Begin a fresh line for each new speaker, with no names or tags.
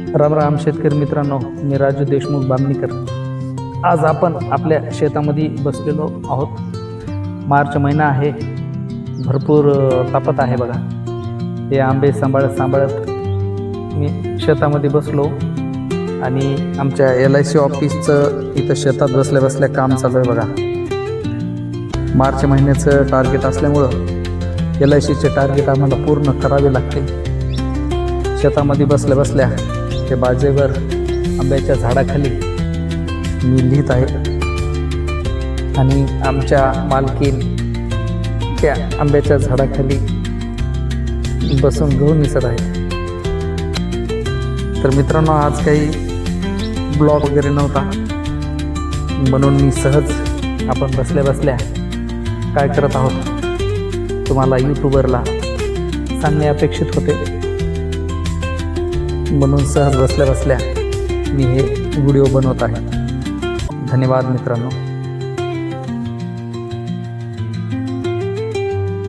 राम राम शेतकरी मित्रांनो, मी राजू देशमुख बामणीकर। आज आपण आपल्या शेतामध्ये बसलेलो आहोत। मार्च महिना आहे, भरपूर तापत आहे बघा। हे आंबे सांभाळत मी शेतामध्ये बसलो आणि आमच्या LIC ऑफिसचं इथं शेतात बसल्या काम चालू आहे बघा। मार्च महिन्याचं टार्गेट असल्यामुळं LICचे टार्गेट आम्हाला पूर्ण करावे लागते। शेतामध्ये बसल्या ते बाजेवर आंब्याच्या झाडाखाली मी लिहित आहे आणि आमच्या मालकीन त्या आंब्याच्या झाडाखाली बसून गहू निसत आहे। तर मित्रांनो, आज काही ब्लॉग वगैरे नव्हता, म्हणून मी सहज आपण बसल्या काय करत आहोत तुम्हाला यूट्यूबरला सांगणे अपेक्षित होते, म्हणून सहज बसल्या मी हे व्हिडिओ बनवत आहे। धन्यवाद मित्रांनो।